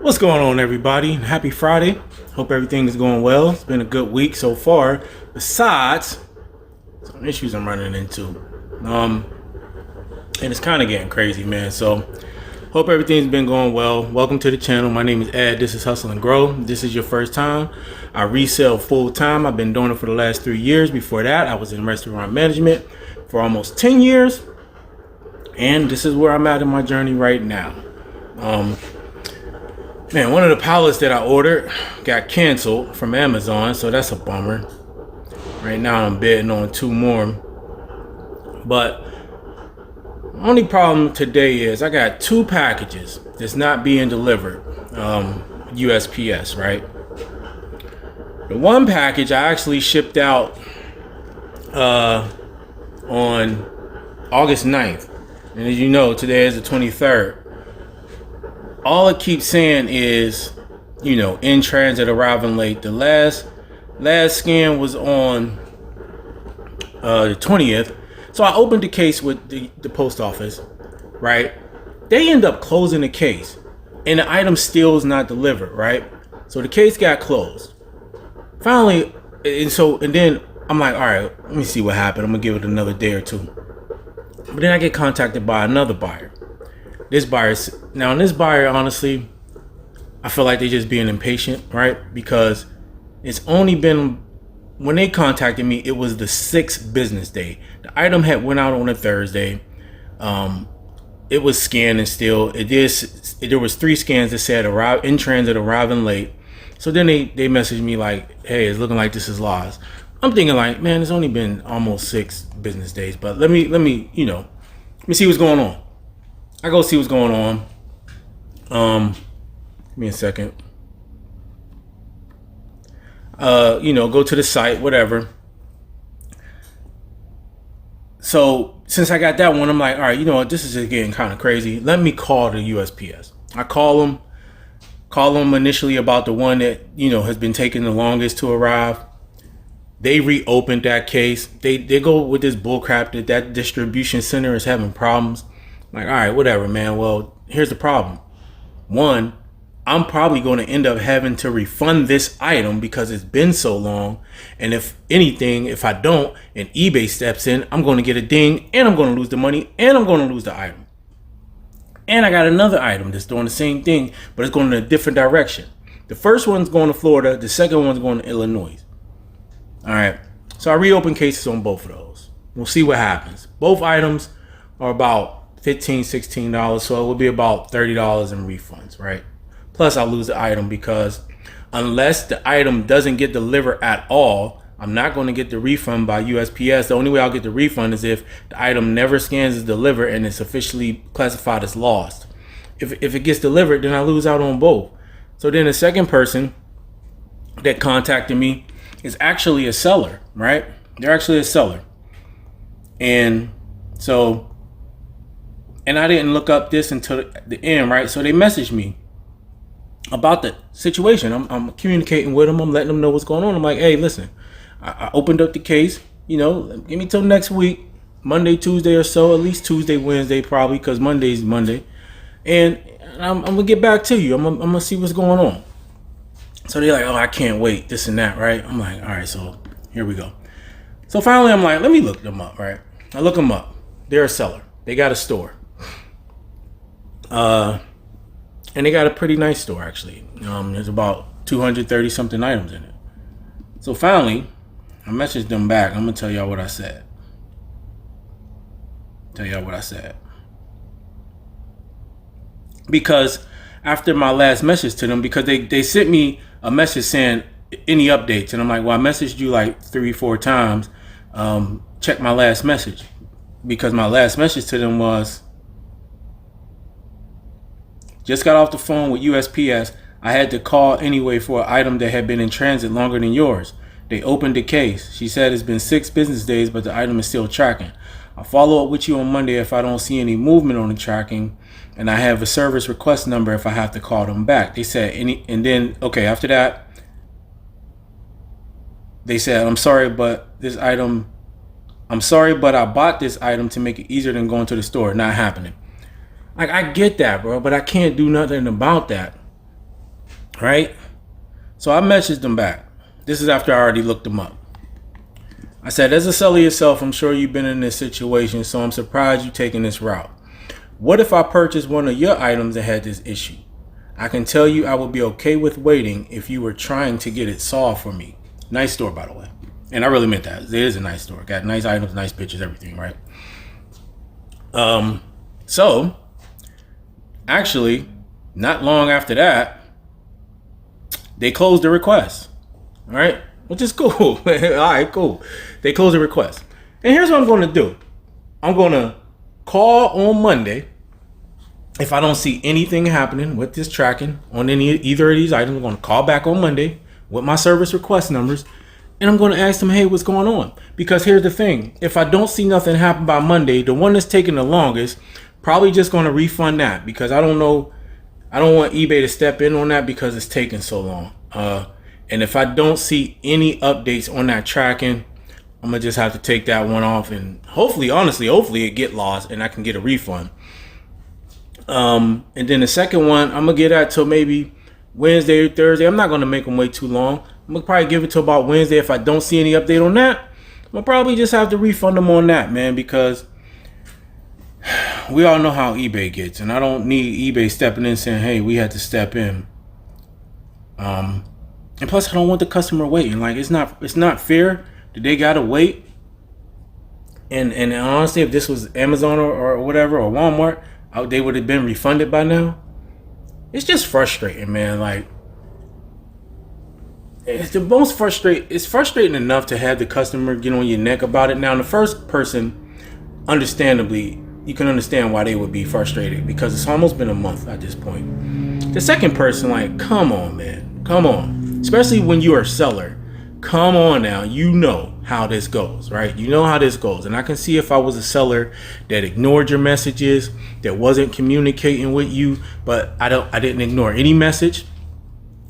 What's going on, everybody? Happy Friday. Hope everything is going well. It's been a good week so far. Besides some issues I'm running into. And it's kind of getting crazy, man. So hope everything's been going well. Welcome to the channel. My name is Ed. This is Hustle and Grow. This is your first time. I resell full time. I've been doing it for the last 3 years. Before that, I was in restaurant management for almost 10 years. And this is where I'm at in my journey right now. Man, one of the pallets that I ordered got canceled from Amazon, so that's a bummer. Right now I'm bidding on 2 more. But the only problem today is I got 2 packages that's not being delivered. USPS, right? The one package I actually shipped out on August 9th. And as you know, today is the 23rd. All it keeps saying is, in transit, arriving late. The last scan was on the 20th. So I opened the case with the post office, right? They end up closing the case, and the item still is not delivered, right? So the case got closed. Finally, and then I'm like, all right, let me see what happened. I'm gonna give it another day or 2. But then I get contacted by another buyer. This buyer, honestly, I feel like they're just being impatient, right? Because it's only been, when they contacted me, it was the 6th business day. The item had went out on a Thursday. It was scanned and still, there was 3 scans that said arrive in transit, arriving late. So then they messaged me like, hey, it's looking like this is lost. I'm thinking like, man, it's only been almost 6 business days, but let me see what's going on. I go see what's going on. Give me a second. Go to the site, whatever. So since I got that one, I'm like, all right, you know what? This is just getting kind of crazy. Let me call the USPS. I call them initially about the one that, has been taking the longest to arrive. They reopened that case. They go with this bullcrap that distribution center is having problems. Like, all right, whatever, man. Well, here's the problem. 1, I'm probably going to end up having to refund this item because it's been so long. And if anything, if I don't, and eBay steps in, I'm going to get a ding, and I'm going to lose the money, and I'm going to lose the item. And I got another item that's doing the same thing, but it's going in a different direction. The first one's going to Florida. The second one's going to Illinois. All right. So I reopen cases on both of those. We'll see what happens. Both items are about $15, $16, so it will be about $30 in refunds, right? Plus I'll lose the item because unless the item doesn't get delivered at all, I'm not going to get the refund by USPS. The only way I'll get the refund is if the item never scans as delivered and it's officially classified as lost. If it gets delivered, then I lose out on both. So then the second person that contacted me is actually a seller, right? They're actually a seller. And I didn't look up this until the end, right? So they messaged me about the situation. I'm communicating with them. I'm letting them know what's going on. I'm like, hey, listen, I opened up the case. Give me till next week, Monday, Tuesday or so, at least Tuesday, Wednesday probably, because Monday's Monday. And I'm going to get back to you. I'm going to see what's going on. So they're like, oh, I can't wait, this and that, right? I'm like, all right, so here we go. So finally, I'm like, let me look them up, right? I look them up. They're a seller. They got a store. And they got a pretty nice store, actually. There's about 230 something items in it. So finally, I messaged them back. I'm gonna tell y'all what I said. Because after my last message to them, because they sent me a message saying any updates, and I'm like, well, I messaged you like 3-4 times. Check my last message, because my last message to them was, just got off the phone with USPS. I had to call anyway for an item that had been in transit longer than yours. They opened the case. She said it's been 6 business days, but the item is still tracking. I'll follow up with you on Monday if I don't see any movement on the tracking, and I have a service request number if I have to call them back. They said after that, they said, I'm sorry, but I bought this item to make it easier than going to the store. Not happening. Like, I get that, bro, but I can't do nothing about that. right? So I messaged them back. This is after I already looked them up. I said, as a seller yourself, I'm sure you've been in this situation, so I'm surprised you're taking this route. What if I purchased one of your items that had this issue? I can tell you I would be okay with waiting if you were trying to get it solved for me. Nice store, by the way. And I really meant that. It is a nice store. Got nice items, nice pictures, everything, right? So, actually, not long after that, they closed the request. All right? Which is cool. All right, cool. They closed the request. And here's what I'm going to do. I'm going to call on Monday. If I don't see anything happening with this tracking on either of these items, I'm going to call back on Monday with my service request numbers, and I'm going to ask them, hey, what's going on? Because here's the thing. If I don't see nothing happen by Monday, the one that's taking the longest, probably just going to refund that, because I don't know. I don't want eBay to step in on that because it's taking so long. And if I don't see any updates on that tracking, I'm going to just have to take that one off, and hopefully it get lost and I can get a refund. And then the second one, I'm going to get that till maybe Wednesday or Thursday. I'm not going to make them wait too long. I'm going to probably give it till about Wednesday. If I don't see any update on that, I'm going to probably just have to refund them on that, man, because we all know how eBay gets, and I don't need eBay stepping in saying, hey, we had to step in. And plus, I don't want the customer waiting. Like, it's not fair that they got to wait. And honestly, if this was Amazon or whatever, or Walmart, they would have been refunded by now. It's just frustrating, man. Like, it's frustrating enough to have the customer get on your neck about it. Now, the first person, understandably, you can understand why they would be frustrated, because it's almost been a month at this point. The second person, like, come on, man. Come on. Especially when you're a seller. Come on now. You know how this goes, right? You know how this goes. And I can see if I was a seller that ignored your messages, that wasn't communicating with you, but I didn't ignore any message.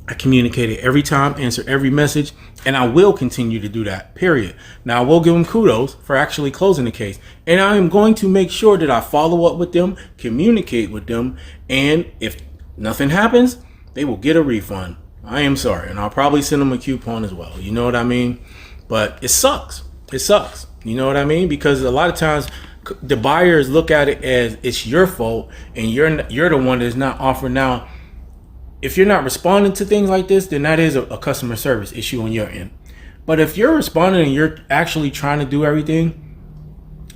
I communicated every time, answered every message, and I will continue to do that, period. Now, I will give them kudos for actually closing the case. And I am going to make sure that I follow up with them, communicate with them, and if nothing happens, they will get a refund. I am sorry, and I'll probably send them a coupon as well. You know what I mean? But it sucks. It sucks. You know what I mean? Because a lot of times the buyers look at it as it's your fault, and you're the one that's not offering. Now, if you're not responding to things like this, then that is a customer service issue on your end. But if you're responding and you're actually trying to do everything,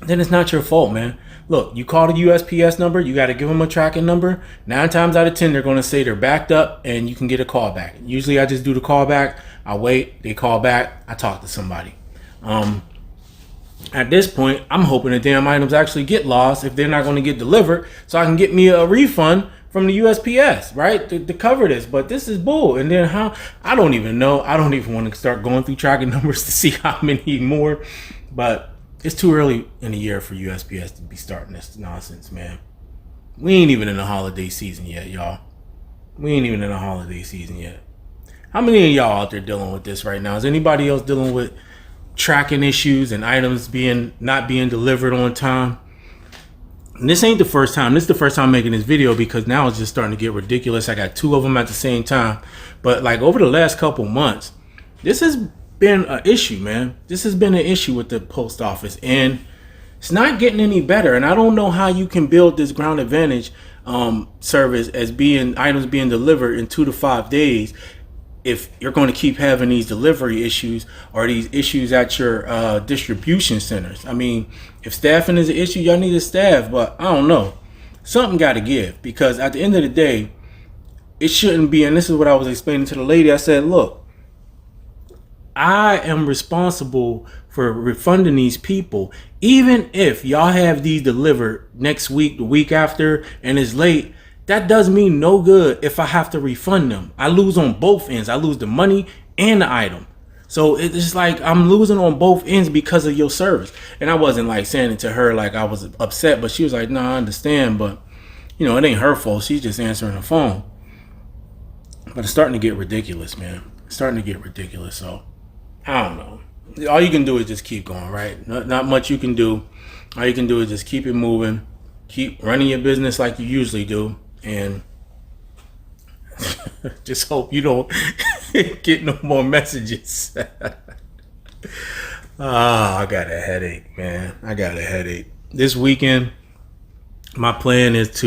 then it's not your fault, man. Look, you call the USPS number, you got to give them a tracking number. 9 times out of 10, they're going to say they're backed up and you can get a call back. Usually I just do the call back. I wait, they call back, I talk to somebody. At this point, I'm hoping the damn items actually get lost if they're not going to get delivered, so I can get me a refund from the USPS, right, to cover this. But this is bull. And then how? I don't even know. I don't even want to start going through tracking numbers to see how many more. But it's too early in the year for USPS to be starting this nonsense, man. We ain't even in the holiday season yet, y'all. We ain't even in the holiday season yet. How many of y'all out there dealing with this right now? Is anybody else dealing with tracking issues and items not being delivered on time? And this ain't the first time. This is the first time I'm making this video, because now it's just starting to get ridiculous. I got 2 of them at the same time. But like over the last couple months, this has been an issue, man. This has been an issue with the post office, and it's not getting any better. And I don't know how you can build this ground advantage service as items being delivered in 2 to 5 days if you're going to keep having these delivery issues or these issues at your distribution centers. I mean, if staffing is an issue, y'all need to staff, but I don't know. Something got to give, because at the end of the day, it shouldn't be. And this is what I was explaining to the lady. I said, look, I am responsible for refunding these people. Even if y'all have these delivered next week, the week after, and it's late, that does me no good if I have to refund them. I lose on both ends. I lose the money and the item. So it's like I'm losing on both ends because of your service. And I wasn't like saying it to her like I was upset, but she was like, no, I understand, but you know, it ain't her fault. She's just answering the phone. But it's starting to get ridiculous, man. It's starting to get ridiculous. So I don't know. All you can do is just keep going, right? Not much you can do. All you can do is just keep it moving. Keep running your business like you usually do. And Just hope you don't get no more messages. I got a headache, man. I got a headache. This weekend, my plan is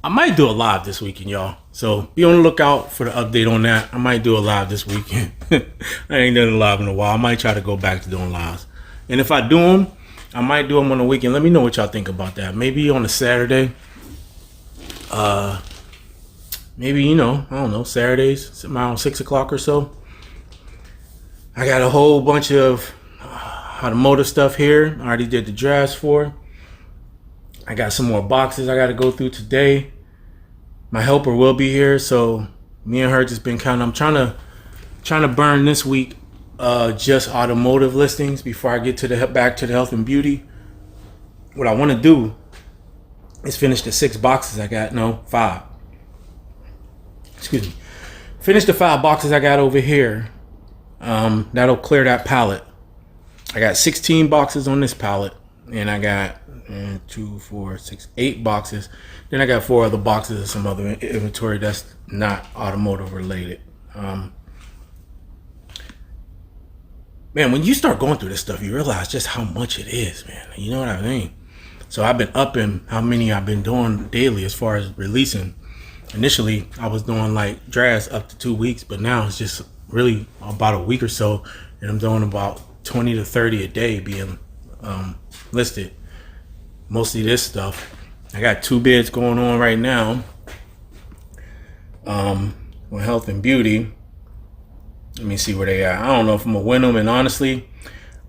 I might do a live this weekend, y'all. So be on the lookout for the update on that. I might do a live this weekend. I ain't done a live in a while. I might try to go back to doing lives. And if I do them, I might do them on the weekend. Let me know what y'all think about that. Maybe on a Saturday. Maybe, I don't know, Saturdays, around 6 o'clock or so. I got a whole bunch of automotive stuff here. I already did the drafts for. I got some more boxes I got to go through today. My helper will be here, so me and her just been I'm trying to burn this week just automotive listings before I get back to the health and beauty. What I want to do is finish the 6 boxes I got. No, 5. Excuse me. Finish the 5 boxes I got over here. That'll clear that pallet. I got 16 boxes on this pallet, and I got 2, 4, 6, 8 boxes. Then I got 4 other boxes of some other inventory that's not automotive related. Man, when you start going through this stuff, you realize just how much it is, man. You know what I mean? So I've been upping how many I've been doing daily as far as releasing. Initially, I was doing like drafts up to 2 weeks, but now it's just really about a week or so, and I'm doing about 20 to 30 a day being listed. Mostly this stuff. I got 2 bids going on right now with health and beauty. Let me see where they are. I don't know if I'm gonna win them, and honestly,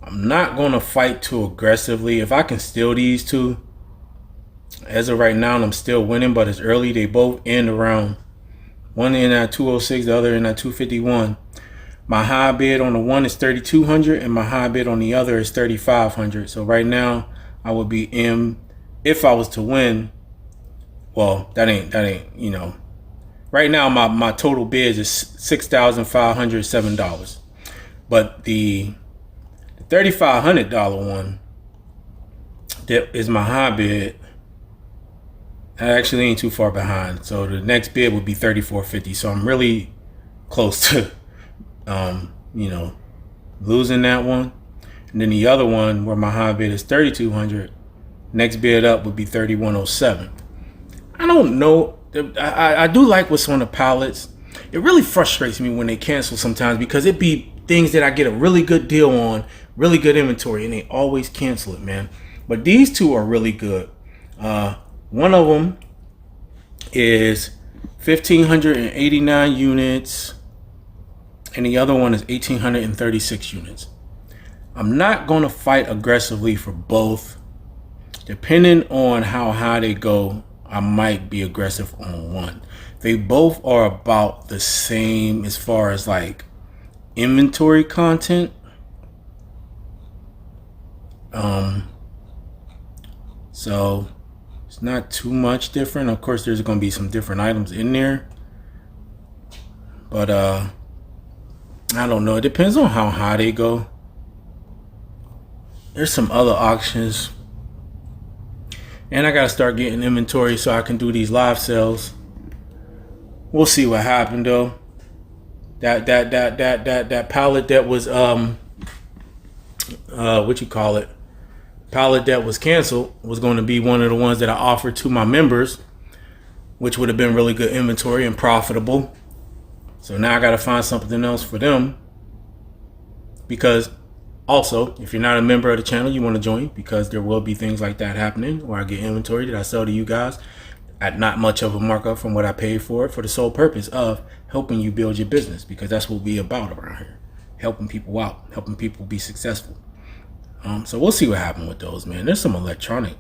I'm not gonna fight too aggressively. If I can steal these 2, as of right now, I'm still winning, but it's early. They both end around, one in at 206, the other in at 251. My high bid on the one is 3,200, and my high bid on the other is 3,500. So right now, I would be in. If I was to win, well, that ain't. Right now, my total bid is $6,507, but the $3,500 one that is my high bid. I actually ain't too far behind. So the next bid would be $3,450. So I'm really close to, losing that one. And then the other one where my high bid is $3,200, next bid up would be $3,107. I don't know. I do like what's on the pallets. It really frustrates me when they cancel sometimes because it be things that I get a really good deal on, really good inventory, and they always cancel it, man. But these 2 are really good. One of them is 1,589 units, and the other one is 1,836 units. I'm not going to fight aggressively for both. Depending on how high they go, I might be aggressive on one. They both are about the same as far as like inventory content. So it's not too much different. Of course, there's going to be some different items in there, but I don't know. It depends on how high they go. There's some other auctions, and I got to start getting inventory so I can do these live sales. We'll see what happened though. That pallet that was pallet that was canceled was going to be one of the ones that I offered to my members, which would have been really good inventory and profitable. So now I got to find something else for them, because also, if you're not a member of the channel, you want to join, because there will be things like that happening where I get inventory that I sell to you guys at not much of a markup from what I paid for it, for the sole purpose of helping you build your business, because that's what we about around here, helping people out, helping people be successful. So we'll see what happens with those, man. There's some electronic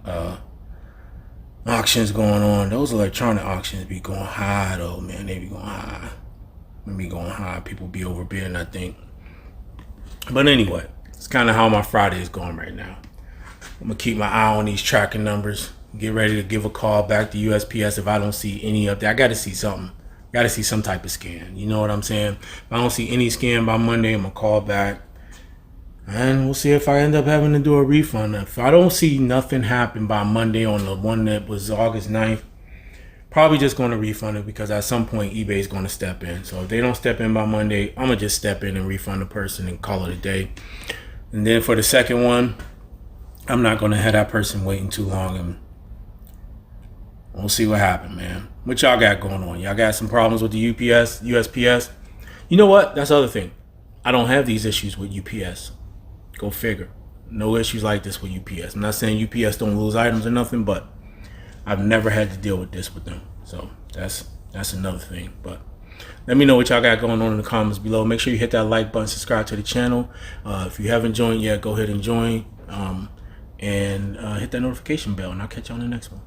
auctions going on. Those electronic auctions be going high though, man. They be going high. They be going high. People be overbidding, I think. But anyway, it's kind of how my Friday is going right now. I'm gonna keep my eye on these tracking numbers. Get ready to give a call back to USPS if I don't see any of that. I got to see something. Got to see some type of scan. You know what I'm saying? If I don't see any scan by Monday, I'm gonna call back, and we'll see if I end up having to do a refund. If I don't see nothing happen by Monday on the one that was August 9th, probably just going to refund it because at some point eBay is going to step in. So if they don't step in by Monday, I'm going to just step in and refund the person and call it a day. And then for the second one, I'm not going to have that person waiting too long, and we'll see what happens, man. What y'all got going on? Y'all got some problems with the UPS, USPS? You know what? That's the other thing. I don't have these issues with UPS. Go figure. No issues like this with UPS. I'm not saying UPS don't lose items or nothing, but I've never had to deal with this with them. So that's another thing. But let me know what y'all got going on in the comments below. Make sure you hit that like button, subscribe to the channel. If you haven't joined yet, go ahead and join. And hit that notification bell, and I'll catch you on the next one.